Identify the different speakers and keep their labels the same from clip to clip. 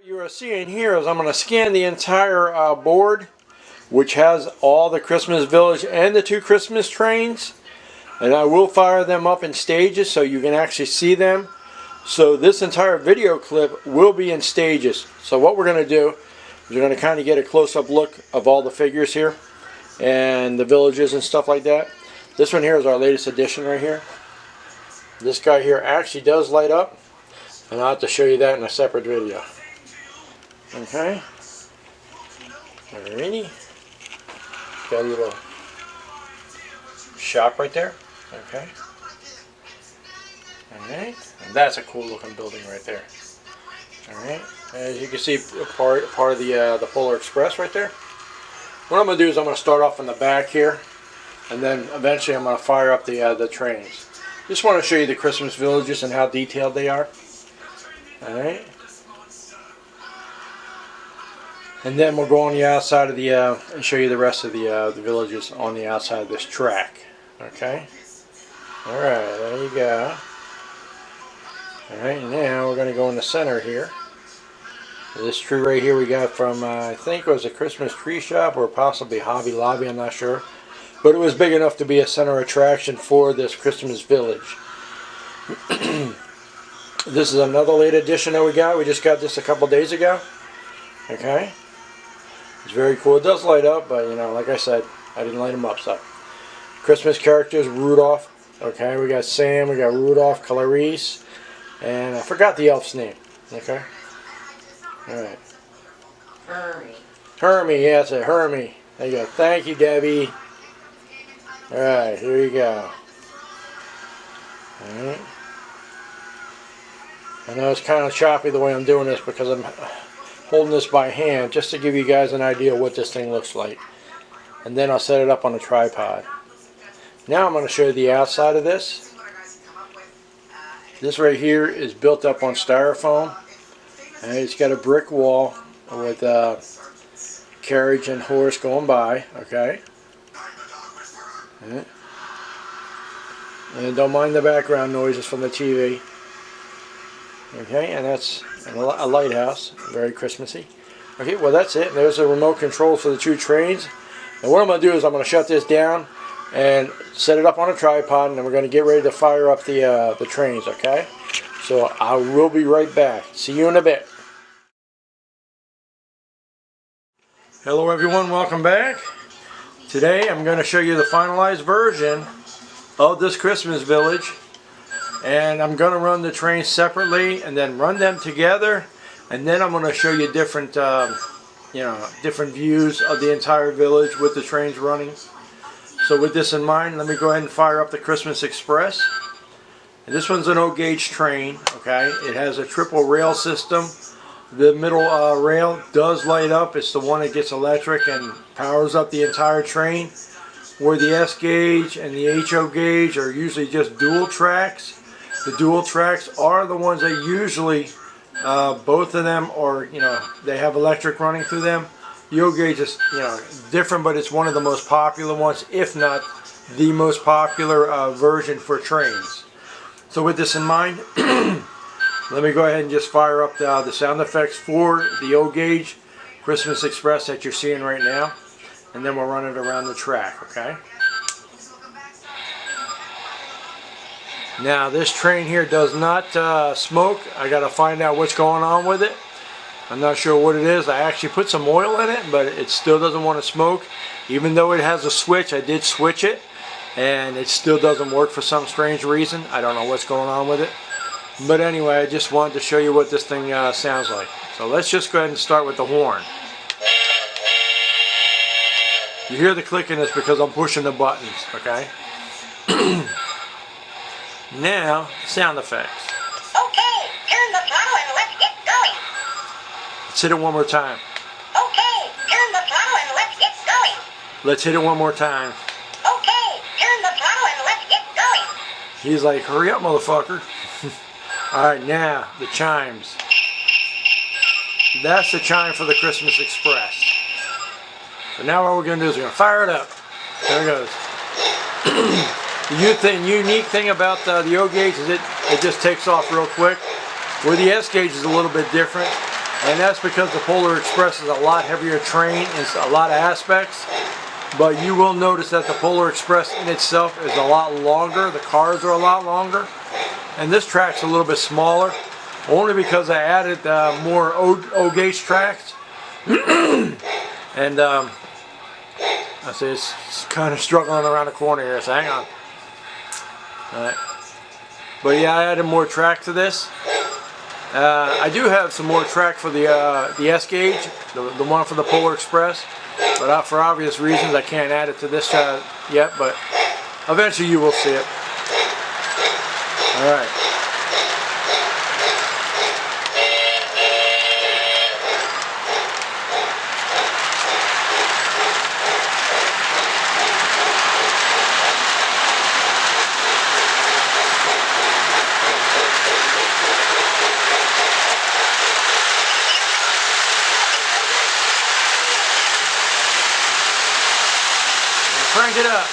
Speaker 1: You are seeing here is I'm going to scan the entire board, which has all the Christmas Village and the 2 Christmas trains, and I will fire them up in stages so you can actually see them. So this entire video clip will be in stages. So what we're going to do is we're going to kind of get a close-up look of all the figures here and the villages and stuff like that. This one here is our latest addition right here. This guy here actually does light up, and I'll have to show you that in a separate video. Okay. Alrighty. Got a little shop right there. Okay. Alright. And that's a cool looking building right there. Alright. As you can see, part of the Polar Express right there. What I'm going to do is I'm going to start off in the back here, and then eventually I'm going to fire up the trains. Just want to show you the Christmas villages and how detailed they are. Alright. And then we'll go on the outside of the and show you the rest of the villages on the outside of this track. Okay. All right, there you go. All right, now we're going to go in the center here. This tree right here we got from I think it was a Christmas tree shop or possibly Hobby Lobby. I'm not sure, but it was big enough to be a center attraction for this Christmas village. This is another late addition that we got. We just got this a couple days ago. Okay. It's very cool. It does light up, but you know, like I said, I didn't light them up. So, Christmas characters, Rudolph. Okay, we got Sam, we got Rudolph, Clarice, and I forgot the elf's name. Okay. All right.
Speaker 2: Hermie.
Speaker 1: Hermie, yeah, it's a Hermie. There you go. Thank you, Debbie. All right, here you go. All right. I know it's kind of choppy the way I'm doing this because I'm holding this by hand just to give you guys an idea what this thing looks like, and then I'll set it up on a tripod. Now I'm going to show you the outside of this. This right here is built up on styrofoam, and it's got a brick wall with carriage and horse going by. Okay, and don't mind the background noises from the TV. Okay, and that's a lighthouse, very Christmassy. Okay, well that's it. There's a remote control for the 2 trains. And what I'm going to do is I'm going to shut this down and set it up on a tripod, and then we're going to get ready to fire up the trains, okay? So I will be right back. See you in a bit. Hello everyone, welcome back. Today I'm going to show you the finalized version of this Christmas village. And I'm going to run the trains separately and then run them together, and then I'm going to show you different different views of the entire village with the trains running. So with this in mind, let me go ahead and fire up the Christmas Express. And this one's an O-gauge train. Okay, it has a triple rail system. The middle rail does light up. It's the one that gets electric and powers up the entire train, where the S gauge and the HO gauge are usually just dual tracks. The dual tracks are the ones that usually, both of them are, they have electric running through them. The O gauge is, different, but it's one of the most popular ones, if not the most popular version for trains. So with this in mind, let me go ahead and just fire up the sound effects for the O gauge Christmas Express that you're seeing right now, and then we'll run it around the track, okay? Now this train here does not smoke. I got to find out what's going on with it. I'm not sure what it is. I actually put some oil in it, but it still doesn't want to smoke. Even though it has a switch, I did switch it, and it still doesn't work for some strange reason. I don't know what's going on with it. But anyway, I just wanted to show you what this thing sounds like. So let's just go ahead and start with the horn. You hear the clicking, it's because I'm pushing the buttons, okay? Now, sound effects.
Speaker 2: Okay, turn the throttle and let's get going.
Speaker 1: Let's hit it one more time.
Speaker 2: Okay, turn the throttle and let's get going.
Speaker 1: Let's hit it one more time.
Speaker 2: Okay, turn the throttle and let's get going.
Speaker 1: He's like, hurry up, motherfucker. Alright, now, the chimes. That's the chime for the Christmas Express. So now what we're going to do is we're going to fire it up. There it goes. The unique thing about the O gauge is it just takes off real quick. Where the S gauge is a little bit different. And that's because the Polar Express is a lot heavier train in a lot of aspects. But you will notice that the Polar Express in itself is a lot longer. The cars are a lot longer. And this track's a little bit smaller, only because I added more O gauge tracks. And I say it's kind of struggling around the corner here, so hang on. Alright. But yeah, I added more track to this. I do have some more track for the S gauge, the one for the Polar Express. But for obvious reasons, I can't add it to this yet, but eventually you will see it. Alright. Crank it up.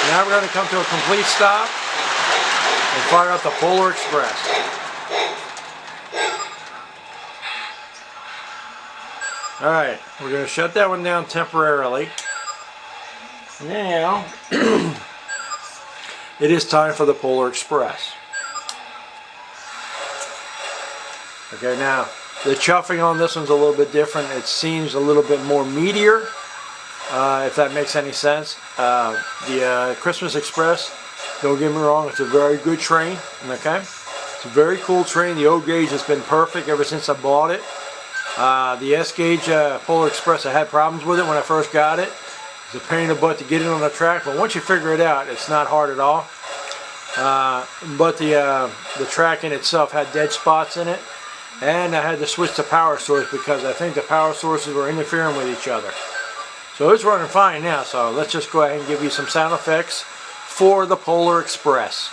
Speaker 1: Now we're going to come to a complete stop and fire up the Polar Express. Alright, we're going to shut that one down temporarily. Now, it is time for the Polar Express. Okay, now, the chuffing on this one's a little bit different. It seems a little bit more meatier, if that makes any sense. The Christmas Express, don't get me wrong, it's a very good train. Okay, it's a very cool train. The O gauge has been perfect ever since I bought it. The S gauge Polar Express, I had problems with it when I first got it. It's a pain in the butt to get it on the track, but once you figure it out, it's not hard at all. But the track in itself had dead spots in it. And I had to switch to power source because I think the power sources were interfering with each other. So it's running fine now, so let's just go ahead and give you some sound effects for the Polar Express.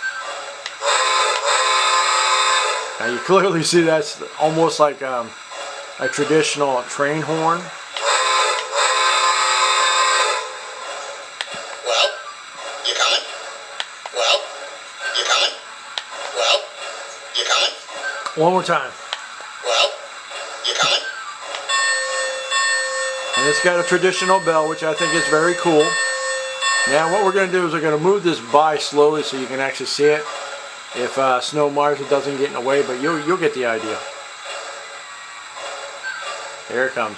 Speaker 1: Now you clearly see that's almost like a traditional train horn.
Speaker 2: Well, you coming? Well, you coming? Well, you coming?
Speaker 1: One more time.
Speaker 2: Well, you coming?
Speaker 1: And it's got a traditional bell, which I think is very cool. Now what we're going to do is we're going to move this by slowly so you can actually see it. If snow miser doesn't get in the way, but you'll get the idea. Here it comes.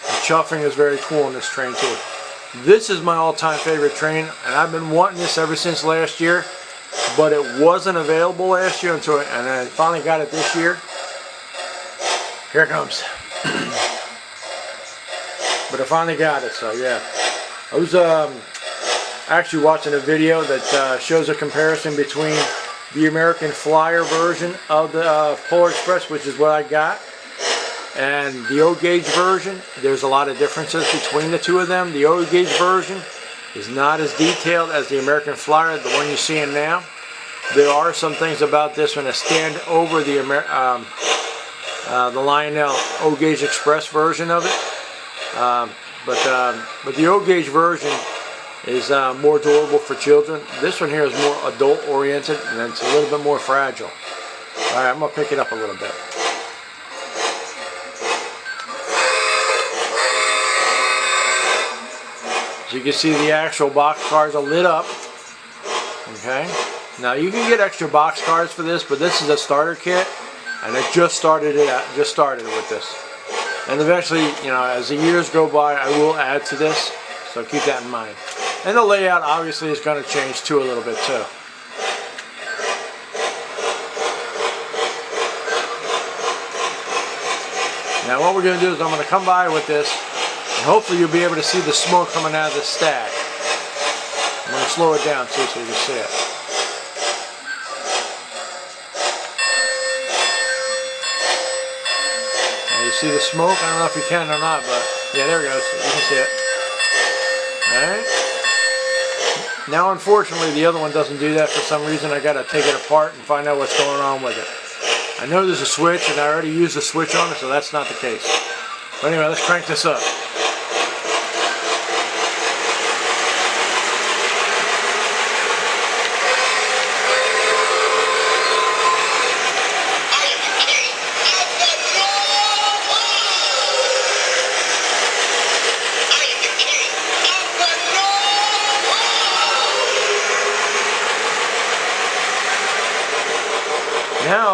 Speaker 1: The chuffing is very cool on this train too. This is my all-time favorite train, and I've been wanting this ever since last year. But it wasn't available last year and I finally got it this year. Here it comes. But I finally got it, so yeah. I was actually watching a video that shows a comparison between the American Flyer version of the Polar Express, which is what I got, and the O gauge version. There's a lot of differences between the two of them. The O gauge version is not as detailed as the American Flyer, the one you're seeing now. There are some things about this one that stand over the Lionel O gauge Express version of it. But the O gauge version is more durable for children. This one here is more adult oriented, and it's a little bit more fragile. Alright, I'm going to pick it up a little bit. So you can see the actual box cars are lit up. Okay. Now you can get extra box cars for this, but this is a starter kit, and I just started with this. And eventually, you know, as the years go by, I will add to this, so keep that in mind. And the layout obviously is going to change too a little bit too. Now what we're going to do is I'm going to come by with this, and hopefully you'll be able to see the smoke coming out of this stack. I'm going to slow it down too so you can see it. Now you see the smoke? I don't know if you can or not, but yeah, there it goes. You can see it. Alright. Now unfortunately the other one doesn't do that for some reason. I got to take it apart and find out what's going on with it. I know there's a switch, and I already used the switch on it, so that's not the case. But anyway, let's crank this up.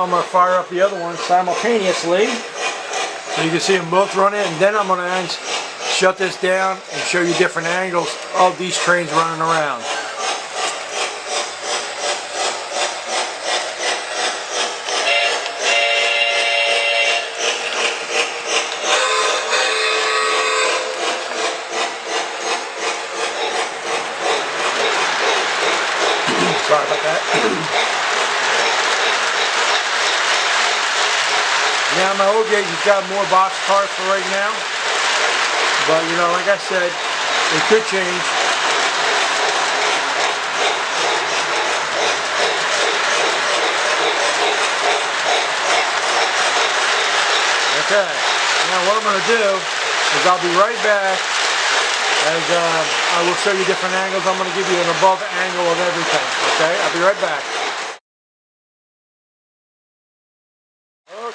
Speaker 1: I'm going to fire up the other one simultaneously so you can see them both running, and then I'm going to shut this down and show you different angles of these trains running around. Sorry about that. Now my old gauge has got more box cars for right now, but you know, like I said, it could change. Okay, now what I'm going to do is I'll be right back as I will show you different angles. I'm going to give you an above angle of everything. Okay, I'll be right back.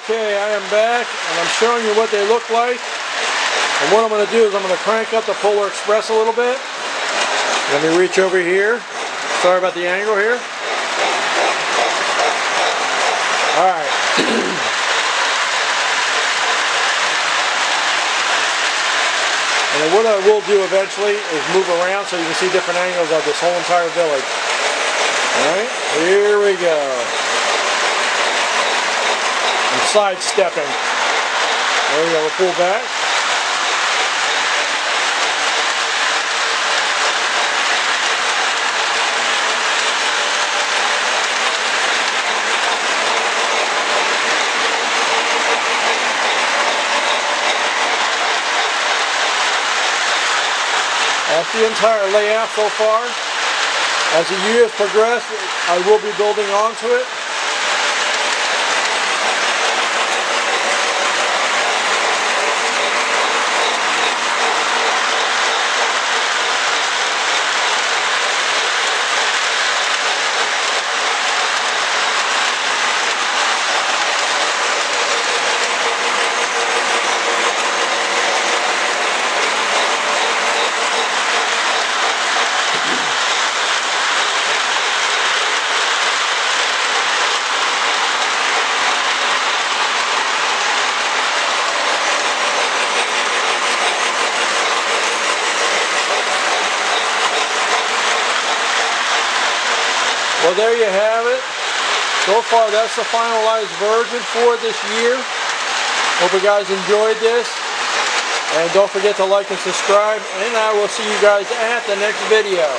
Speaker 1: Okay, I am back and I'm showing you what they look like. And what I'm going to do is I'm going to crank up the Polar Express a little bit. Let me reach over here. Sorry about the angle here. Alright. And then what I will do eventually is move around so you can see different angles of this whole entire village. Alright, here we go. I'm sidestepping. There we go, we'll pull back. That's the entire layout so far. As the years progress, I will be building onto it. Well, there you have it. So far, that's the finalized version for this year. Hope you guys enjoyed this. And don't forget to like and subscribe. And I will see you guys at the next video.